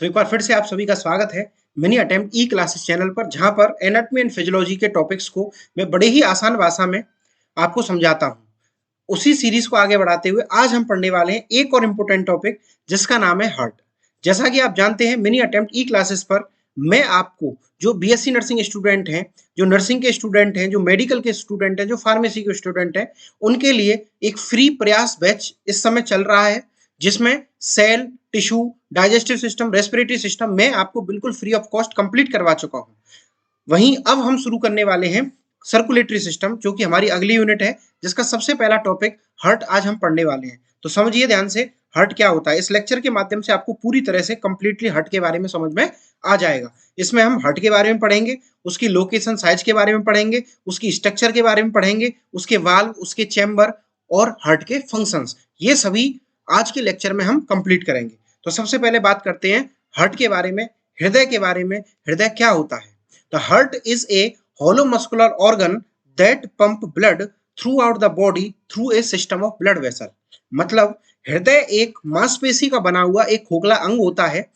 तो एक बार फिर से आप सभी का स्वागत है मिनी अटेम्प्ट ई क्लासेस चैनल पर, जहां पर एनाटॉमी एंड फिजियोलॉजी के टॉपिक्स को मैं बड़े ही आसान भाषा में आपको समझाता हूं। उसी सीरीज को आगे बढ़ाते हुए आज हम पढ़ने वाले हैं एक और इम्पोर्टेंट टॉपिक, जिसका नाम है हार्ट। जैसा कि आप जानते हैं, मिनी अटेम्प्ट ई क्लासेस पर मैं आपको जो बीएससी नर्सिंग स्टूडेंट हैं, जो नर्सिंग के स्टूडेंट हैं, जो मेडिकल के स्टूडेंट हैं, जो फार्मेसी के स्टूडेंट हैं, उनके लिए एक फ्री प्रयास बैच इस समय चल रहा है, जिसमें cell, tissue, digestive system, respiratory system मैं आपको बिल्कुल फ्री ऑफ कॉस्ट कंप्लीट करवा चुका हूं। वहीं अब हम शुरू करने वाले हैं सर्कुलेटरी सिस्टम, जो कि हमारी अगली यूनिट है, जिसका सबसे पहला टॉपिक हार्ट आज हम पढ़ने वाले हैं। तो समझिए ध्यान से हार्ट क्या होता है। इस लेक्चर के माध्यम से आपको पूरी तरह से कंप्लीटली हार्ट के बारे में समझ में आ जाएगा। इसमें हम हार्ट के बारे में पढ़ेंगे, उसकी लोकेशन साइज के बारे में पढ़ेंगे, उसकी स्ट्रक्चर के बारे में पढ़ेंगे, उसके वाल्व, उसके चैम्बर और हार्ट के फंक्शंस, ये सभी आज के लेक्चर में हम कंप्लीट करेंगे। तो सबसे पहले बात करते हैं हार्ट के बारे में, हृदय के बारे में। हृदय क्या होता है? The heart is a hollow muscular organ that pump blood throughout the body through a system of blood vessel। मतलब हृदय एक मांसपेशी का बना हुआ एक खोखला अंग होता है,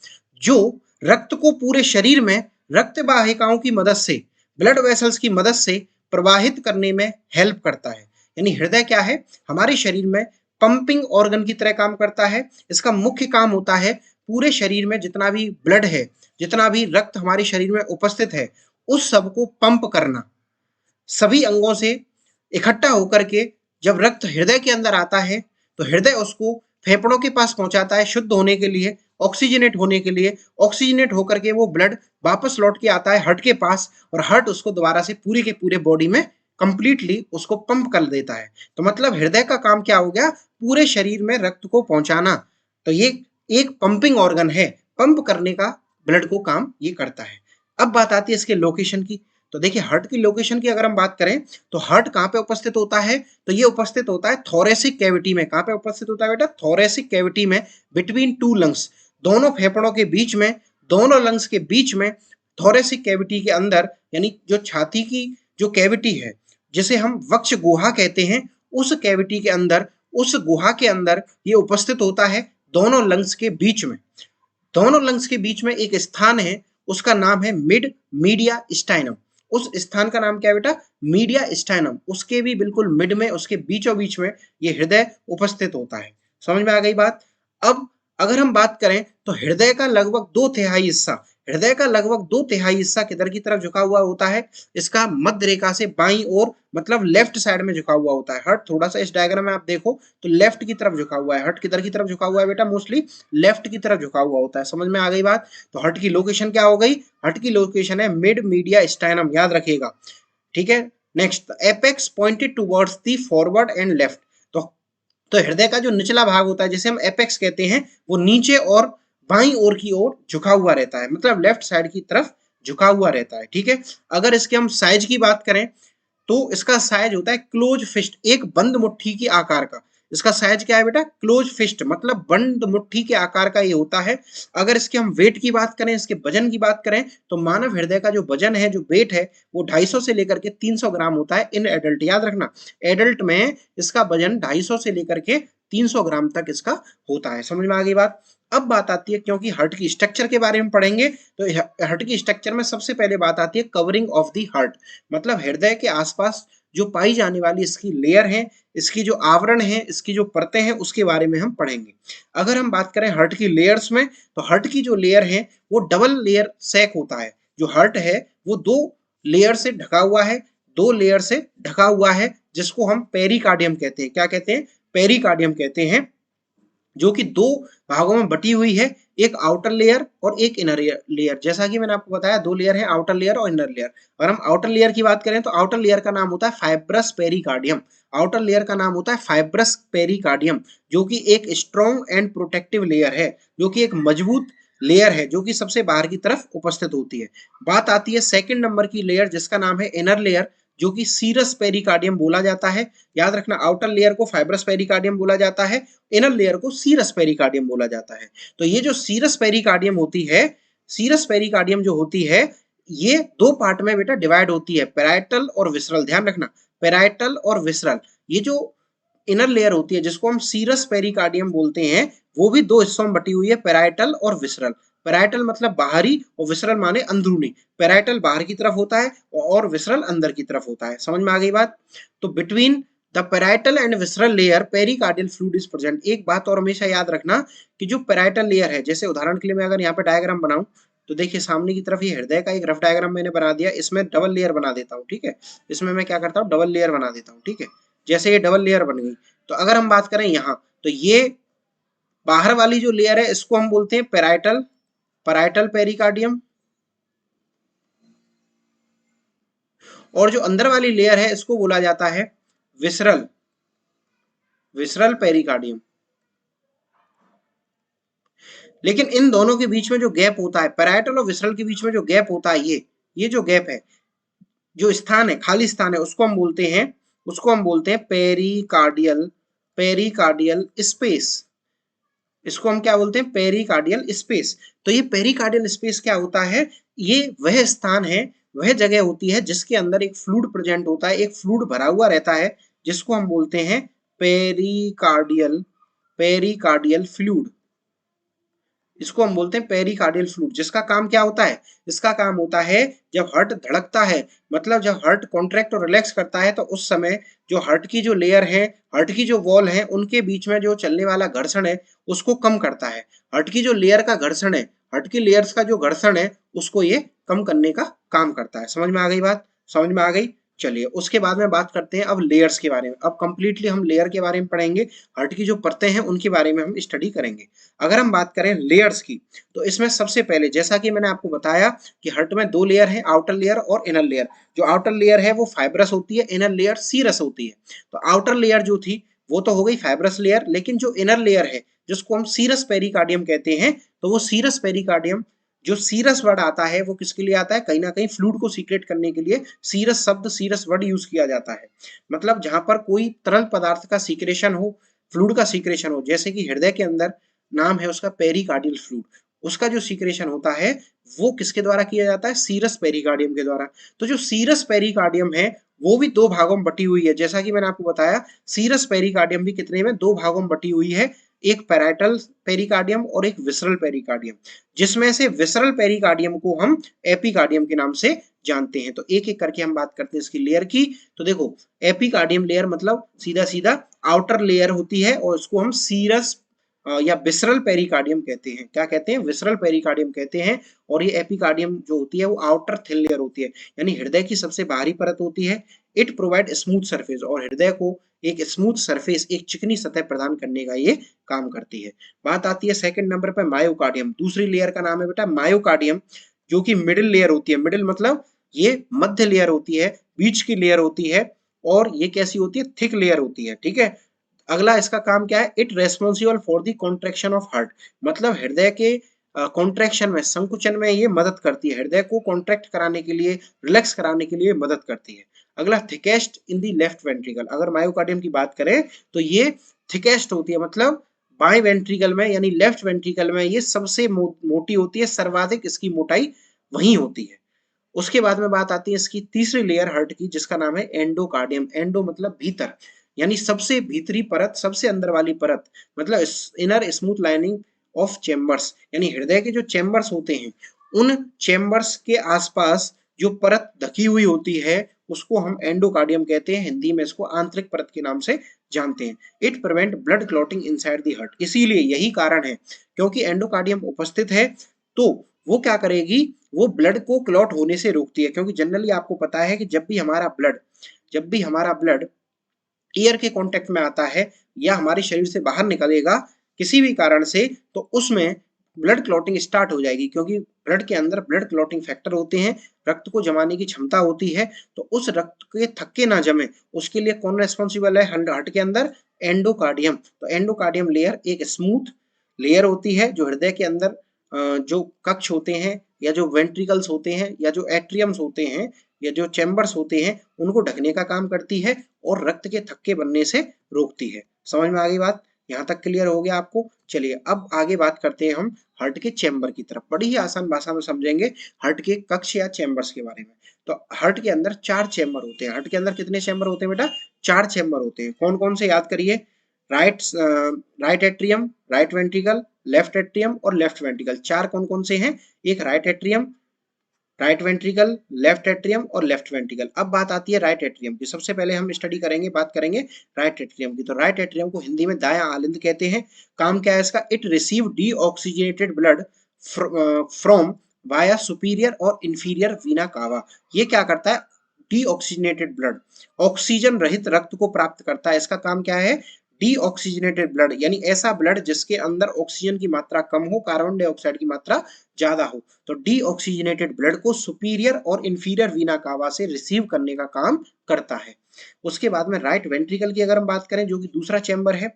जो रक्त को पूरे शरीर में रक्त वाहिकाओं की मदद से, ब्लड वेसल्स की मदद से प्रवाहित करने में हेल्प करता है। यानी हृदय क्या है? हमारे शरीर में पंपिंग ऑर्गन की तरह काम करता है। इसका मुख्य काम होता है पूरे शरीर में जितना भी ब्लड है, जितना भी रक्त हमारे शरीर में उपस्थित है, उस सब को पंप करना। सभी अंगों से इकट्ठा होकर के जब रक्त हृदय के अंदर आता है, तो हृदय उसको फेफड़ों के पास पहुंचाता है शुद्ध होने के लिए, ऑक्सीजनेट होने के लिए। ऑक्सीजनेट होकर के वो ब्लड वापस लौट के आता है हार्ट के पास, और हार्ट उसको दोबारा से पूरे के पूरे बॉडी में कंप्लीटली उसको पंप कर देता है। तो मतलब हृदय का काम क्या हो गया? पूरे शरीर में रक्त को पहुंचाना। तो ये एक पंपिंग ऑर्गन है, पंप करने का ब्लड को काम ये करता है। अब बात आती है इसके लोकेशन की। तो देखिए, हार्ट की लोकेशन की अगर हम बात करें, तो हार्ट कहाँ पे उपस्थित होता है? तो ये उपस्थित होता है थोरेसिक कैविटी में। कहाँ पे उपस्थित होता है बेटा? थोरेसिक कैविटी में, बिटवीन टू लंग्स, दोनों फेफड़ों के बीच में, दोनों लंग्स के बीच में, थोरेसिक कैविटी के अंदर, यानी जो छाती की जो कैविटी है, जिसे हम वक्ष गुहा कहते हैं, उस कैविटी के अंदर, उस गुहा के अंदर ये उपस्थित होता है, दोनों लंग्स के बीच में। दोनों लंग्स के बीच में एक स्थान है, उसका नाम है मिड मीडिया स्टाइनम। उस स्थान का नाम क्या है बेटा? मीडिया स्टाइनम। उसके भी बिल्कुल मिड में, उसके बीचों बीच में ये हृदय उपस्थित होता है। समझ में आ गई बात? अब अगर हम बात करें, तो हृदय का लगभग 2/3 हिस्सा, हृदय का लगभग 2/3 हिस्सा किधर की तरफ झुका हुआ होता है? इसका मध्य रेखा से बाईं ओर, मतलब लेफ्ट साइड में झुका हुआ होता है। हार्ट थोड़ा सा इस डायग्राम में आप देखो तो लेफ्ट की तरफ झुका हुआ है। हार्ट किधर की तरफ झुका हुआ है बेटा? मोस्टली लेफ्ट की तरफ झुका हुआ होता है। समझ में आ गई बात? तो हार्ट की लोकेशन क्या हो गई? हार्ट की लोकेशन है मिड मीडिया स्टाइनम, याद रखिएगा। ठीक है। Next, apex pointed towards the forward and left. तो हृदय का जो निचला भाग होता है, जिसे हम एपेक्स कहते हैं, वो नीचे और बाईं ओर की ओर झुका हुआ रहता है, मतलब लेफ्ट साइड की तरफ झुका हुआ रहता है। ठीक है। अगर इसके हम साइज की बात करें, तो इसका साइज होता है क्लोज फिस्ट, एक बंद मुट्ठी की आकार का। इसका साइज क्या है बेटा? क्लोज फिस्ट, मतलब बंद मुट्ठी के आकार का ये होता है। अगर इसके हम वेट की बात करें, इसके वजन की बात करें, तो मानव हृदय का जो वजन है, जो वेट है, वो 250 से लेकर के 300 ग्राम होता है इन एडल्ट। याद रखना, एडल्ट में इसका वजन 250 से लेकर के 300 ग्राम तक इसका होता है। समझ में आ गई बात? अब बात आती है, क्योंकि हार्ट की स्ट्रक्चर के बारे में पढ़ेंगे, तो हार्ट की स्ट्रक्चर में सबसे पहले बात आती है कवरिंग ऑफ द हार्ट। मतलब हृदय के आसपास जो पाई जाने वाली इसकी लेयर है, इसकी जो आवरण है, इसकी जो परतें हैं, उसके बारे में हम पढ़ेंगे। अगर हम बात करें हार्ट की लेयर्स में, तो हार्ट की जो लेयर है वो डबल लेयर सैक होता है। जो हार्ट है वो 2 लेयर से ढका हुआ है, 2 लेयर से ढका हुआ है, जिसको हम पेरिकार्डियम कहते हैं। क्या कहते हैं? पेरिकार्डियम कहते हैं, जो कि 2 भागों में बटी हुई है, एक आउटर लेयर और एक इनर लेयर। जैसा कि मैंने आपको बताया, 2 लेयर है, आउटर लेयर और इनर लेयर। अगर हम आउटर लेयर की बात करें, तो आउटर लेयर का नाम होता है फाइब्रस पेरिकार्डियम। आउटर लेयर का नाम होता है फाइब्रस पेरिकार्डियम, जो कि एक स्ट्रॉन्ग एंड प्रोटेक्टिव लेयर है, जो कि एक मजबूत लेयर है, जो कि सबसे बाहर की तरफ उपस्थित होती है। बात आती है सेकंड नंबर की लेयर, जिसका नाम है इनर लेयर, जो कि सीरस पेरिकार्डियम बोला जाता है। याद रखना, आउटर लेयर को फाइब्रस पेरिकार्डियम बोला जाता है, इनर लेयर को सीरस पेरिकार्डियम बोला जाता है। तो ये जो सीरस पेरिकार्डियम होती है, सीरस पेरिकार्डियम जो होती है, ये 2 पार्ट में बेटा डिवाइड होती है, पैराइटल और विसरल। ध्यान रखना, पैराइटल और विसरल। ये जो इनर लेयर होती है, जिसको हम सीरस पेरिकार्डियम बोलते हैं, वो भी 2 हिस्सों में बटी हुई है, पैराइटल और विसरल। पैराइटल मतलब बाहरी और विसरल माने अंदरूनी। पैराइटल बाहर की तरफ होता है और विसरल अंदर की तरफ होता है। समझ में आ गई बात? तो between the parietal and visceral layer pericardial fluid is present. एक बात और हमेशा याद रखना कि जो पैराइटल लेयर है, जैसे उदाहरण के लिए मैं अगर यहाँ पे डायग्राम बनाऊं तो देखिए सामने की तरफ ये हृदय का एक रफ डायग्राम मैंने बना दिया, इसमें डबल लेयर बना देता हूँ, ठीक है। इसमें मैं क्या करता हूँ, डबल लेयर बना देता हूँ, ठीक है। जैसे ये डबल लेयर बन गई, तो अगर हम बात करें यहाँ, तो ये बाहर वाली जो लेयर है इसको हम बोलते हैं पैराइटल, पैराइटल पेरिकार्डियम, और जो अंदर वाली लेयर है इसको बोला जाता है विसरल, विसरल पेरिकार्डियम। लेकिन इन दोनों के बीच में जो गैप होता है, पैराइटल और विसरल के बीच में जो गैप होता है, ये जो गैप है, जो स्थान है, खाली स्थान है, उसको हम बोलते हैं, उसको हम बोलते हैं पेरिकार्डियल, पेरिकार्डियल स्पेस। इसको हम क्या बोलते हैं, पेरिकार्डियल स्पेस। तो ये पेरिकार्डियल स्पेस क्या होता है, ये वह स्थान है, वह जगह होती है जिसके अंदर एक फ्लूइड प्रेजेंट होता है, एक फ्लूइड भरा हुआ रहता है, जिसको हम बोलते हैं पेरिकार्डियल, पेरिकार्डियल फ्लूइड। इसको हम बोलते हैं पेरिकार्डियल फ्लूइड, जिसका काम क्या होता है, इसका काम होता है जब हार्ट धड़कता है, मतलब जब हार्ट कॉन्ट्रैक्ट और रिलैक्स करता है, तो उस समय जो हार्ट की जो लेयर है, हार्ट की जो वॉल है, उनके बीच में जो चलने वाला घर्षण है उसको कम करता है। हार्ट की जो लेयर का घर्षण है, हार्ट की लेयर्स का जो घर्षण है, उसको ये कम करने का काम करता है। समझ में आ गई बात? समझ में आ गई। चलिए उसके बाद में बात करते हैं अब लेयर्स के बारे में। अब कंप्लीटली हम लेयर के बारे में पढ़ेंगे, हार्ट की जो परतें हैं उनके बारे में हम स्टडी करेंगे। अगर हम बात करें लेयर्स की, तो इसमें सबसे पहले जैसा कि मैंने आपको बताया कि हार्ट में दो लेयर है, आउटर लेयर और इनर लेयर। जो आउटर लेयर है वो फाइब्रस होती है, इनर लेयर सीरस होती है। तो आउटर लेयर जो थी वो तो हो गई फाइब्रस लेयर, लेकिन जो इनर लेयर है जिसको हम सीरस पेरिकार्डियम कहते हैं, तो वो सीरस पेरिकार्डियम, जो सीरस वर्ड आता है वो किसके लिए आता है, कहीं ना कहीं फ्लूइड को सीक्रेट करने के लिए सीरस शब्द, सीरस वर्ड यूज किया जाता है। मतलब जहां पर कोई तरल पदार्थ का सीक्रेशन हो, फ्लूइड का सीक्रेशन हो, जैसे कि हृदय के अंदर नाम है उसका पेरिकार्डियल फ्लूइड, उसका जो सीक्रेशन होता है वो किसके द्वारा किया जाता है, सीरस पेरिकार्डियम के द्वारा। तो जो सीरस पेरिकार्डियम है वो भी दो भागों में बटी हुई है, जैसा कि मैंने आपको बताया सीरस पेरिकार्डियम भी कितने में, दो भागों में बटी हुई है, एक पैराइटल पेरिकार्डियम और एक विसरल पेरिकार्डियम, जिसमें से विसरल पेरिकार्डियम को हम एपिकार्डियम के नाम से जानते हैं। तो एक एक करके हम बात करते हैं इसकी लेयर की। तो देखो एपिकार्डियम लेयर मतलब सीधा सीधा आउटर लेयर होती है, और उसको हम सीरस या विसरल पेरिकार्डियम कहते हैं। क्या कहते हैं, विसरल पेरिकार्डियम कहते हैं। और ये एपिकार्डियम जो होती है वो आउटर थिन लेयर होती है, यानी हृदय की सबसे बाहरी परत होती है। इट प्रोवाइड स्मूथ सरफेस, और हृदय को एक स्मूथ सरफेस, एक चिकनी सतह प्रदान करने का ये काम करती है। बात आती है सेकंड नंबर पर मायोकार्डियम। दूसरी लेयर का नाम है बेटा मायोकार्डियम, जो कि मिडिल लेयर होती है। मिडिल मतलब ये मध्य लेयर होती है, बीच की लेयर होती है, और ये कैसी होती है, थिक लेयर होती है, ठीक है। अगला इसका काम क्या है, it responsible for the contraction of heart, मतलब हृदय के कॉन्ट्रैक्शन में, संकुचन में ये मदद करती है, हृदय को कॉन्ट्रैक्ट कराने के लिए, रिलैक्स कराने के लिए मदद करती है। अगला thickest in the left ventricle. अगर मायोकार्डियम की बात करें तो ये थिकेस्ट होती है, मतलब बाएं वेंट्रिकल में यानी लेफ्ट वेंट्रिकल में ये सबसे मोटी होती है, सर्वाधिक इसकी मोटाई वही होती है। उसके बाद में बात आती है इसकी तीसरी लेयर हार्ट की, जिसका नाम है एंडोकार्डियम। एंडो मतलब भीतर, यानी सबसे भीतरी परत, सबसे अंदर वाली परत, मतलब inner smooth lining of chambers, यानी हृदय के जो चेम्बर्स होते हैं उन चेम्बर्स के आसपास जो परत ढकी हुई होती है उसको हम एंडोकार्डियम कहते हैं। हिंदी में इसको आंतरिक परत के नाम से जानते हैं। It prevent blood clotting inside the heart, इसीलिए यही कारण है, क्योंकि एंडोकार्डियम उपस्थित है तो वो क्या करेगी, वो ब्लड को क्लॉट होने से रोकती है। क्योंकि जनरली आपको पता है कि जब भी हमारा ब्लड एयर के कांटेक्ट में आता है या हमारे शरीर से बाहर निकलेगा किसी भी कारण से, तो उसमें ब्लड क्लॉटिंग स्टार्ट हो जाएगी, क्योंकि ब्लड के अंदर ब्लड क्लॉटिंग फैक्टर होते हैं, रक्त को जमाने की क्षमता होती है। तो उस रक्त के थक्के ना जमे उसके लिए कौन रेस्पॉन्सिबल है हार्ट के अंदर, एंडोकार्डियम। तो एंडोकार्डियम लेयर एक स्मूथ लेयर होती है जो हृदय के अंदर जो कक्ष होते हैं या जो वेंट्रिकल्स होते हैं या जो एट्रियम्स होते हैं या जो चैम्बर्स होते हैं उनको ढकने का काम करती है और रक्त के थक्के बनने से रोकती है। समझ में आ गई बात? यहाँ तक क्लियर हो गया आपको? चलिए अब आगे बात करते हैं हम हार्ट के चैम्बर की तरफ। बड़ी ही आसान भाषा में समझेंगे हार्ट के कक्ष या चैम्बर्स के बारे में। तो हार्ट के अंदर 4 चैम्बर होते हैं। हार्ट के अंदर कितने चैम्बर होते हैं बेटा? 4 चैम्बर होते हैं। कौन कौन से याद करिए? Right atrium, right ventricle, left atrium और लेफ्ट वेंट्रिकल। चार कौन कौन से हैं? एक right atrium, right ventricle, left atrium और लेफ्ट वेंट्रिकल। अब बात आती है राइट एट्रियम की। सबसे पहले हम स्टडी करेंगे, बात करेंगे राइट एट्रियम की। तो राइट एट्रियम को हिंदी में दायां आलिंद कहते हैं। काम क्या है इसका? It receive deoxygenated blood from via superior और इंफीरियर वीना कावा। ये क्या करता है? डीऑक्सीजनेटेड ब्लड, ऑक्सीजन रहित रक्त को प्राप्त करता है। इसका काम क्या है? डीऑक्सीजनेटेड ब्लड, यानी ऐसा ब्लड जिसके अंदर ऑक्सीजन की मात्रा कम हो, कार्बन डाइऑक्साइड की मात्रा ज्यादा हो। तो डीऑक्सीजनेटेड ब्लड को सुपीरियर और इंफीरियर वीना कावा से रिसीव करने का काम करता है। उसके बाद में राइट वेंट्रिकल की अगर हम बात करें, जो कि दूसरा चैम्बर है,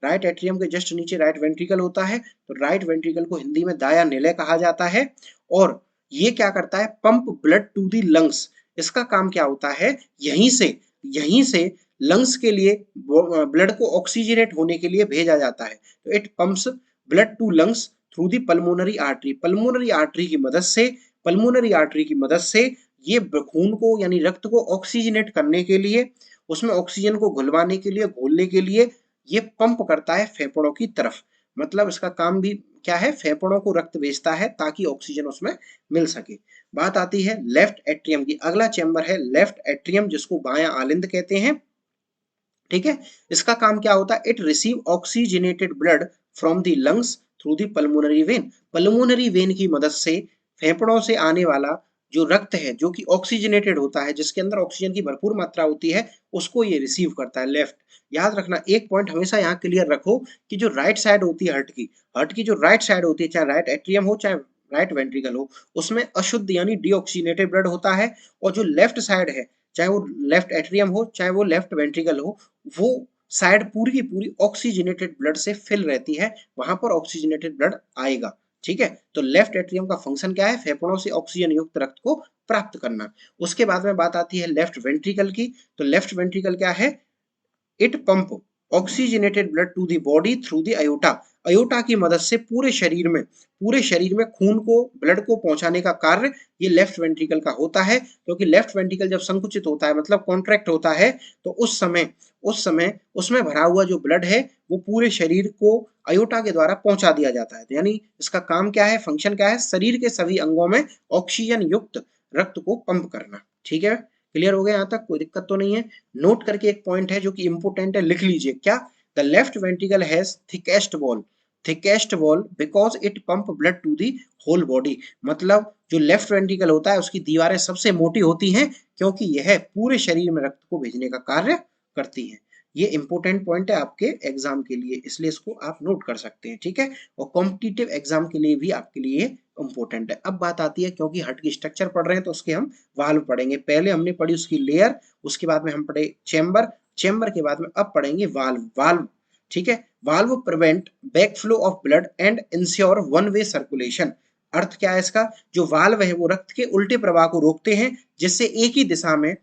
राइट एट्रियम के जस्ट नीचे राइट वेंट्रिकल होता है। तो राइट वेंट्रिकल को हिंदी में दायां निलय कहा जाता है। और ये क्या करता है? Pump blood to the lungs. इसका काम क्या होता है? यहीं से लंग्स के लिए ब्लड को ऑक्सीजनेट होने के लिए भेजा जाता है। तो it pumps blood to lungs through the pulmonary artery. Pulmonary artery की मदद से, पल्मोनरी आर्टरी की मदद से ये खून को यानी रक्त को ऑक्सीजनेट करने के लिए, उसमें ऑक्सीजन को घुलवाने के लिए, घोलने के लिए ये पंप करता है फेफड़ों की तरफ। मतलब इसका काम भी क्या है? फेफड़ों को रक्त भेजता है ताकि ऑक्सीजन उसमें मिल सके। बात आती है लेफ्ट एट्रियम की। अगला चैम्बर है लेफ्ट एट्रियम, जिसको बायां आलिंद कहते हैं। ठीक है, इसका काम क्या होता है? It receive oxygenated blood from the lungs through the pulmonary vein. Pulmonary vein की मदद से फेफड़ों से आने वाला जो रक्त है, जो कि ऑक्सीजनेटेड होता है, जिसके अंदर ऑक्सीजन की भरपूर मात्रा होती है, उसको ये रिसीव करता है। लेफ्ट, याद रखना एक पॉइंट हमेशा यहाँ क्लियर रखो कि जो राइट साइड होती है हार्ट की जो राइट साइड होती है, चाहे राइट एट्रियम हो चाहे राइट वेंट्रिकल हो, उसमें अशुद्ध यानी डीऑक्सीजनेटेड ब्लड होता है। और जो लेफ्ट साइड है, चाहे वो लेफ्ट एट्रियम हो चाहे वो लेफ्ट वेंट्रिकल हो, वो साइड पूरी की पूरी ऑक्सीजनेटेड ब्लड से फिल रहती है। वहां पर ऑक्सीजनेटेड ब्लड आएगा। ठीक है, तो लेफ्ट एट्रियम का फंक्शन क्या है? फेफड़ों से ऑक्सीजन युक्त रक्त को प्राप्त करना। उसके बाद में बात आती है लेफ्ट वेंट्रिकल की। तो लेफ्ट वेंट्रिकल क्या है? It pump oxygenated blood to the body through the aorta. Aorta की मदद से पूरे शरीर में खून को, ब्लड को पहुंचाने का कार्य ये लेफ्ट वेंट्रिकल का होता है। क्योंकि लेफ्ट वेंट्रिकल जब संकुचित होता है, मतलब कॉन्ट्रैक्ट होता है, तो उस समय उसमें भरा हुआ जो ब्लड है वो पूरे शरीर को अयोटा के द्वारा पहुंचा दिया जाता है। यानी इसका काम क्या है? फंक्शन क्या है? शरीर के सभी अंगों में ऑक्सीजन युक्त रक्त को पंप करना। ठीक है, क्लियर हो गया? यहाँ तक कोई दिक्कत तो नहीं है? नोट करके एक पॉइंट है जो कि इंपोर्टेंट है, लिख लीजिए। क्या? The left ventricle has thickest wall because it pump blood to the whole body. मतलब जो लेफ्ट वेंट्रिकल होता है उसकी दीवारें सबसे मोटी होती हैं, क्योंकि यह पूरे शरीर में रक्त को भेजने का कार्य करती हैं। ये इंपॉर्टेंट पॉइंट है आपके एग्जाम के लिए, इसलिए इसको आप नोट कर सकते हैं। ठीक है, और कॉम्पिटिटिव एग्जाम के लिए भी आपके लिए इंपॉर्टेंट है। अब बात आती है, क्योंकि हार्ट की स्ट्रक्चर पढ़ रहे हैं तो उसके हम वाल्व पढ़ेंगे। पहले हमने पढ़ी उसकी लेयर, उसके बाद में हम पढ़े चैम्बर के बाद में अब पढ़ेंगे वाल्व। ठीक है, valve prevent back flow of blood and ensure one way circulation. अर्थ क्या है इसका? जो वाल्व है वो रक्त के उल्टे प्रवाह को रोकते हैं, जिससे एक ही दिशा में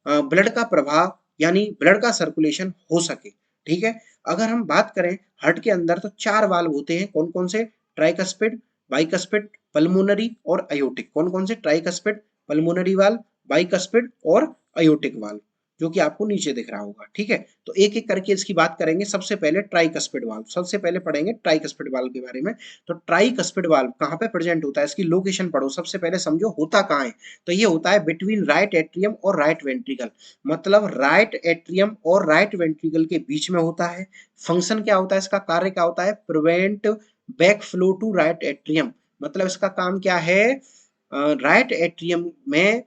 ब्लड का प्रवाह यानी ब्लड का सर्कुलेशन हो सके। ठीक है, अगर हम बात करें हार्ट के अंदर तो चार वाल्व होते हैं। कौन कौन से? ट्राइकस्पिड, बाइकस्पिड, पल्मोनरी और अयोटिक। कौन कौन से? ट्राइकस्पिड, पल्मोनरी वाल्व, बाइकस्पिड और अयोटिक वाल्व, जो कि आपको नीचे दिख रहा होगा। ठीक है, तो एक एक करके इसकी बात करेंगे। सबसे पहले ट्राइकस्पिड वाल्व, सबसे पहले पढ़ेंगे ट्राइकस्पिड वाल्व के बारे में। तो ट्राइकस्पिड वाल्व कहाँ पे प्रेजेंट होता है? इसकी लोकेशन पढ़ो, सबसे पहले समझो होता कहाँ है। तो ये होता है बिटवीन राइट एट्रियम और राइट वेंट्रिकल। मतलब राइट एट्रियम और राइट वेंट्रिकल के बीच में होता है। फंक्शन क्या होता है इसका? कार्य क्या होता है? Prevent back flow to right atrium. मतलब इसका काम क्या है? राइट एट्रियम में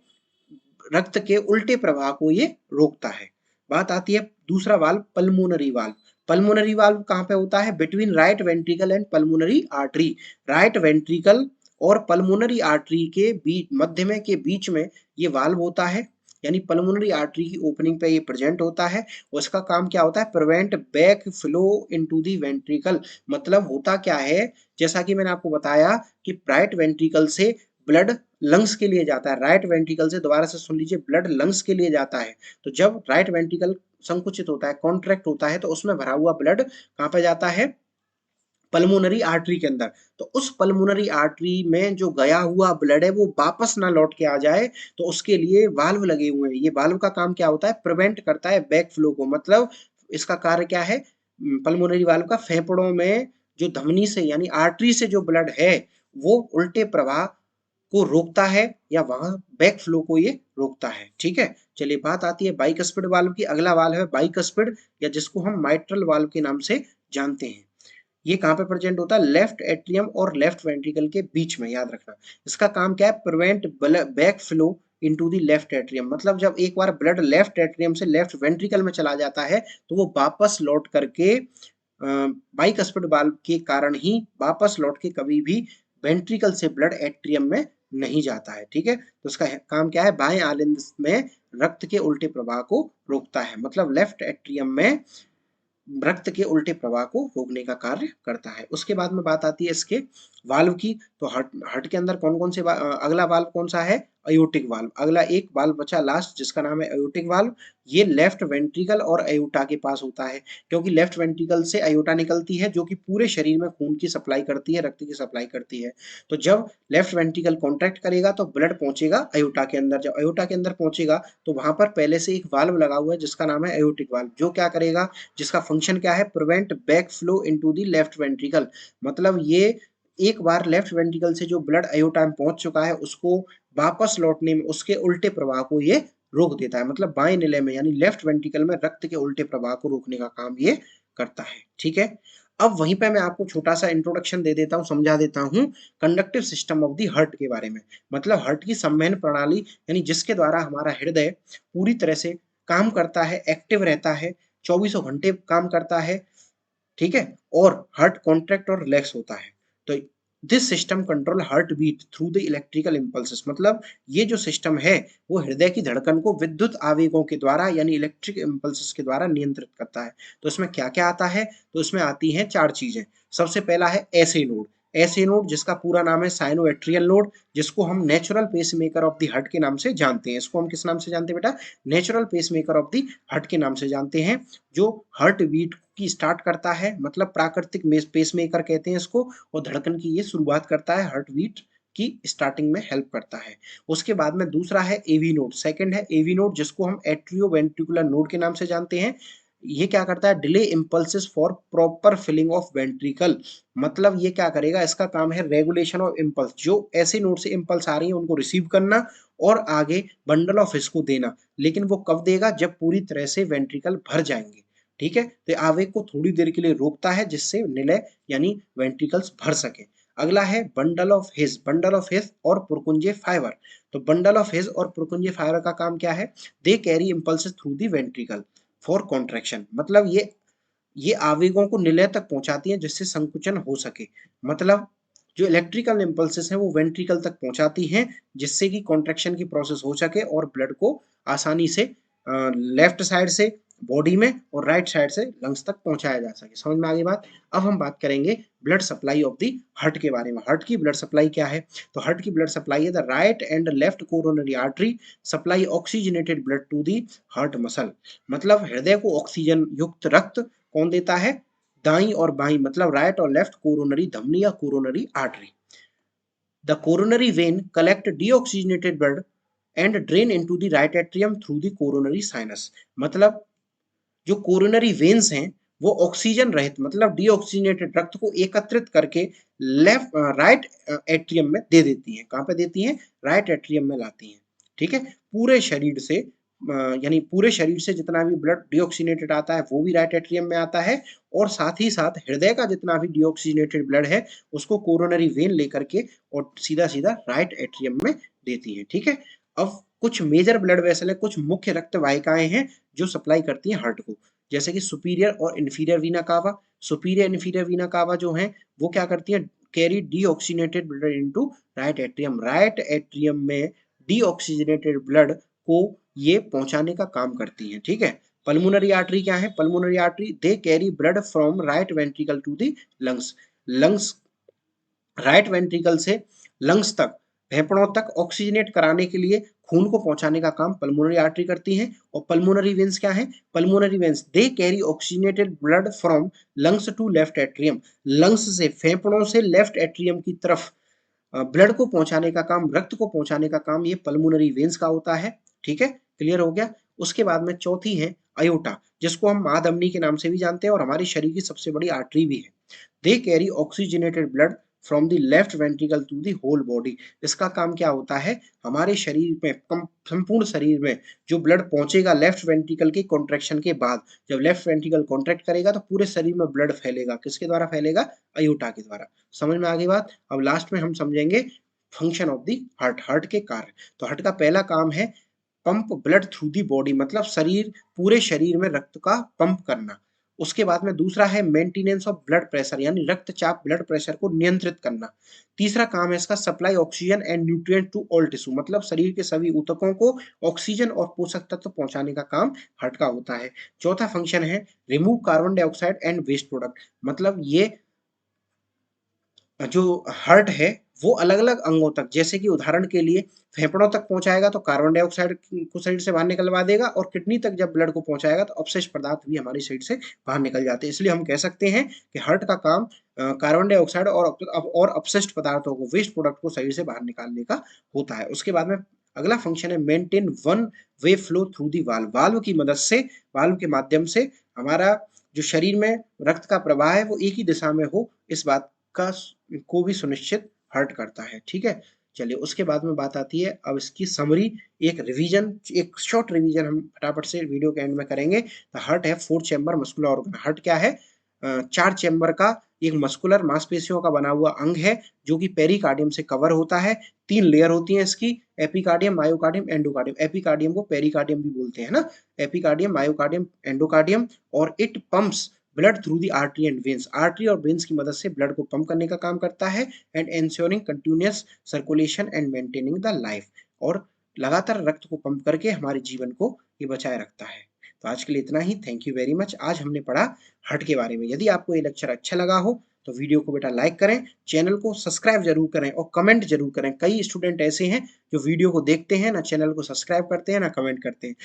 रक्त के उल्टे प्रवाह को ये रोकता है। बात आती है दूसरा valve, pulmonary valve. Pulmonary valve कहाँ पे होता है? Between right ventricle and pulmonary artery. Right ventricle और पल्मोनरी आर्टरी के बीच, मध्य में के बीच में ये वाल्व होता है, यानी पल्मोनरी आर्टरी की ओपनिंग पे ये प्रेजेंट होता है। उसका काम क्या होता है? Prevent back flow into the ventricle. मतलब होता क्या है, जैसा कि मैंने आपको बताया कि राइट वेंट्रिकल से ब्लड लंग्स के लिए जाता है, राइट वेंट्रिकल से, दोबारा से सुन लीजिए, ब्लड लंग्स के लिए जाता है। तो जब राइट वेंट्रिकल संकुचित होता है, कॉन्ट्रैक्ट होता है, तो उसमें भरा हुआ ब्लड कहाँ पे जाता है? पल्मोनरी आर्टरी के अंदर। तो उस पल्मोनरी आर्टरी में जो गया हुआ ब्लड है वो वापस ना लौट के आ जाए, तो उसके लिए वाल्व लगे हुए हैं। ये वाल्व का काम क्या होता है? प्रिवेंट करता है बैक फ्लो को। मतलब इसका कार्य क्या है? पल्मोनरी वाल्व का फेफड़ों में जो धमनी से यानी आर्टरी से जो ब्लड है वो उल्टे प्रवाह को रोकता है या वहां बैक फ्लो को ये रोकता है। ठीक है, चलिए बात आती है बाइकस्पिड वाल्व की। अगला वाल्व है बाइकस्पिड या जिसको हम माइट्रल वाल्व के नाम से जानते हैं। ये कहाँ पे प्रेजेंट होता है? लेफ्ट एट्रियम और लेफ्ट वेंट्रिकल के बीच में, याद रखना। इसका काम क्या है? Prevent back flow into the left atrium. मतलब जब एक बार ब्लड लेफ्ट एट्रियम से लेफ्ट वेंट्रिकल में चला जाता है तो वो वापस लौट करके बाइकस्पिड वाल्व के कारण ही वापस लौट के कभी भी वेंट्रिकल से ब्लड एट्रियम में नहीं जाता है। ठीक है, तो उसका काम क्या है? बाएं आलिंद में रक्त के उल्टे प्रवाह को रोकता है। मतलब लेफ्ट एट्रियम में रक्त के उल्टे प्रवाह को रोकने का कार्य करता है। उसके बाद में बात आती है इसके वाल्व की। तो हार्ट के अंदर कौन कौन से अगला वाल्व कौन सा है? Aortic valve. अगला एक वाल्व बचा लास्ट जिसका नाम है अयोटिक वाल्व। ये लेफ्ट वेंट्रिकल और अयोटा के पास होता है, क्योंकि लेफ्ट वेंट्रिकल से अयोटा निकलती है जो कि पूरे शरीर में खून की सप्लाई करती है, रक्त की सप्लाई करती है। तो जब लेफ्ट वेंट्रिकल कॉन्ट्रैक्ट करेगा तो ब्लड पहुंचेगा अयोटा के अंदर। जब अयोटा के अंदर पहुंचेगा तो वहां पर पहले से एक वाल्व लगा हुआ है जिसका नाम है अयोटिक वाल्व, जो क्या करेगा? जिसका फंक्शन क्या है? Prevent back flow into the left ventricle. मतलब ये एक बार लेफ्ट वेंट्रिकल से जो ब्लड अयोटा में पहुंच चुका है उसको वापस लौटने में, उसके उल्टे प्रवाह को ये रोक देता है। मतलब बाएं निलय में यानी लेफ्ट वेंट्रिकल में रक्त के उल्टे प्रवाह को रोकने का काम ये करता है। ठीक है, अब वहीं पे मैं आपको छोटा सा इंट्रोडक्शन दे देता हूँ, समझा देता हूँ conductive system of the heart के बारे में। मतलब हार्ट की संवहन प्रणाली यानी जिसके द्वारा हमारा हृदय पूरी तरह से काम करता है, एक्टिव रहता है, चौबीसों घंटे काम करता है। ठीक है, और हार्ट कॉन्ट्रैक्ट और रिलैक्स होता है। तो this system control heart beat through the electrical impulses. मतलब ये जो सिस्टम है वो हृदय की धड़कन को विद्युत आवेगों के द्वारा यानी इलेक्ट्रिक इम्पल्सेस के द्वारा नियंत्रित करता है। तो इसमें क्या क्या आता है? तो इसमें आती हैं चार चीजें। सबसे पहला है एसए नोड। एसए नोड जिसका पूरा नाम है साइनोएट्रियल नोड, जिसको हम natural pacemaker of the heart के नाम से जानते हैं। इसको हम किस नाम से जानते हैं बेटा? Natural pacemaker of the heart के नाम से जानते हैं, जो हार्ट बीट की स्टार्ट करता है। मतलब प्राकृतिक पेसमेकर कहते हैं इसको, और धड़कन की ये शुरुआत करता है, हार्ट बीट की स्टार्टिंग में हेल्प करता है। उसके बाद में दूसरा है एवी नोड। सेकंड है एवी नोड जिसको हम एट्रियोवेंट्रिकुलर नोड के नाम से जानते हैं। ये क्या करता है? Delay impulses for proper filling of ventricle. मतलब ये क्या करेगा? इसका काम है रेगुलेशन ऑफ इम्पल्स। जो ऐसे नोड से इम्पल्स आ रही है उनको रिसीव करना और आगे बंडल ऑफ हिस को देना। लेकिन वो कब देगा? जब पूरी तरह से वेंट्रिकल भर जाएंगे। ठीक है, तो आवेग को थोड़ी देर के लिए रोकता है जिससे निलय यानी वेंट्रिकल्स भर सके। अगला है bundle of his. Bundle of his और पुरकुंजे फाइबर। तो बंडल ऑफ हिस और पुरकुंजे फाइबर का काम क्या है? They carry impulses through the ventricle for contraction. मतलब ये आवेगों को निलय तक पहुंचाती है जिससे संकुचन हो सके। मतलब जो इलेक्ट्रिकल इम्पल्सेस हैं वो वेंट्रिकल तक पहुंचाती हैं जिससे कि कॉन्ट्रैक्शन की प्रोसेस हो सके और ब्लड को आसानी से लेफ्ट साइड से बॉडी में और राइट साइड से लंग्स तक पहुंचाया जा सके। समझ में आ गई बात? अब हम बात करेंगे blood supply of the heart के बारे में। हार्ट की ब्लड सप्लाई क्या है? तो हार्ट की ब्लड सप्लाई है the right and left coronary artery supply oxygenated blood to the heart muscle. मतलब हृदय को ऑक्सीजन युक्त रक्त कौन देता है? दाई और बाई, मतलब राइट और लेफ्ट कोरोनरी धमनी या coronary artery. The coronary when collect deoxygenated blood and drain into the right atrium through the coronary sinus. मतलब जो कोरोनरी वेन्स हैं वो ऑक्सीजन रहित मतलब डीऑक्सीजनेटेड रक्त को एकत्रित करके लेफ्ट राइट एट्रियम में दे देती हैं। कहाँ पे देती हैं? राइट एट्रियम में लाती हैं। ठीक है, पूरे शरीर से यानी पूरे शरीर से जितना भी ब्लड डीऑक्सीजनेटेड आता है वो भी राइट एट्रियम में आता है, और साथ ही साथ हृदय का जितना भी डीऑक्सीजनेटेड ब्लड है उसको कोरोनरी वेन लेकर के और सीधा सीधा राइट एट्रियम में देती है। ठीक है, अब कुछ मेजर ब्लड वेसल है, कुछ मुख्य रक्त वाहिकाएं हैं जो सप्लाई करती हैं हार्ट को, जैसे कि सुपीरियर और इन्फीरियर वीना कावा। सुपीरियर इन्फीरियर वीना कावा जो है वो क्या करती है? Carry deoxygenated blood into right atrium. Right atrium में डीऑक्सीजनेटेड ब्लड को ये पहुंचाने का काम करती हैं। ठीक है, पल्मोनरी आर्टरी क्या है? Pulmonary artery they carry blood from right ventricle to the lungs. Lungs right ventricle से लंग्स तक, फेफड़ों तक ऑक्सीजनेट कराने के लिए खून को पहुंचाने का काम पल्मोनरी आर्टरी करती हैं। और पल्मोनरी वेन्स क्या है? Pulmonary veins they carry oxygenated blood from lungs to left atrium. Lungs से, फेफड़ों से लेफ्ट एट्रियम की तरफ ब्लड को पहुंचाने का काम, रक्त को पहुंचाने का काम ये पल्मोनरी वेन्स का होता है। ठीक है, क्लियर हो गया? उसके बाद में चौथी है अयोटा, जिसको हम महाधमनी के नाम से भी जानते हैं और हमारे शरीर की सबसे बड़ी आर्टरी भी है। They carry oxygenated blood from the left ventricle to the whole body. इसका काम क्या होता है, हमारे शरीर में संपूर्ण शरीर में जो ब्लड पहुंचेगा लेफ्ट वेंट्रिकल के कॉन्ट्रैक्शन के बाद, जब लेफ्ट वेंट्रिकल कॉन्ट्रैक्ट करेगा तो पूरे शरीर में ब्लड फैलेगा। किसके द्वारा फैलेगा, अयोटा के द्वारा। समझ में आ गई बात। अब लास्ट में हम समझेंगे function of the heart, heart के कार्य। तो हार्ट का पहला काम है pump blood through the body, मतलब शरीर, पूरे शरीर में रक्त का पंप करना। उसके बाद में दूसरा है मेंटेनेंस ऑफ ब्लड प्रेशर, यानी रक्तचाप, ब्लड प्रेशर को नियंत्रित करना। तीसरा काम है इसका supply oxygen and nutrient to all tissue, मतलब शरीर के सभी ऊतकों को ऑक्सीजन और पोषक तत्व पहुंचाने का काम हार्ट का होता है। चौथा फंक्शन है remove carbon dioxide and waste product, मतलब ये जो हार्ट है वो अलग-अलग अंगों तक, जैसे कि उदाहरण के लिए फेफड़ों तक पहुँचाएगा तो कार्बन डाइऑक्साइड को शरीर से बाहर निकलवा देगा, और किडनी तक जब ब्लड को पहुँचाएगा तो अपशिष्ट पदार्थ भी हमारे शरीर से बाहर निकल जाते हैं। इसलिए हम कह सकते हैं कि हार्ट का काम कार्बन डाइऑक्साइड और अपशिष्ट पदार्थों को, वेस्ट प्रोडक्ट को शरीर से बाहर निकालने का होता है। उसके बाद में अगला फंक्शन है maintain one way flow through the valve. Valve की मदद से, वाल्व के माध्यम से हमारा जो शरीर में रक्त का प्रवाह है वो एक ही दिशा में हो, इस बात का को भी सुनिश्चित हार्ट करता है। ठीक है, चलिए उसके बाद में बात आती है अब इसकी समरी, एक रिवीजन, एक शॉर्ट रिवीजन हम फटाफट से वीडियो के एंड में करेंगे। तो हार्ट है 4 चैम्बर मस्कुलर ऑर्गन। हार्ट क्या है, 4 चैम्बर का एक मस्कुलर मांसपेशियों का बना हुआ अंग है जो कि पेरिकार्डियम से कवर होता है। 3 लेयर होती हैं इसकी, एपिकार्डियम, मायोकार्डियम, एंडोकार्डियम। एपिकार्डियम को पेरिकार्डियम भी बोलते हैं ना, एपिकार्डियम, मायोकार्डियम, एंडोकार्डियम। और it pumps blood through the artery and veins. Artery और वेन्स की मदद से ब्लड को पंप करने का काम करता है, and ensuring continuous circulation and maintaining the life. और लगातार रक्त को पंप करके हमारे जीवन को ये बचाए रखता है। तो आज के लिए इतना ही। Thank you very much. आज हमने पढ़ा हार्ट के बारे में। यदि आपको ये लेक्चर अच्छा लगा हो तो वीडियो को बेटा लाइक करें, चैनल को सब्सक्राइब जरूर करें और कमेंट जरूर करें। कई स्टूडेंट ऐसे हैं जो वीडियो को देखते हैं ना, चैनल को सब्सक्राइब करते हैं ना कमेंट करते हैं।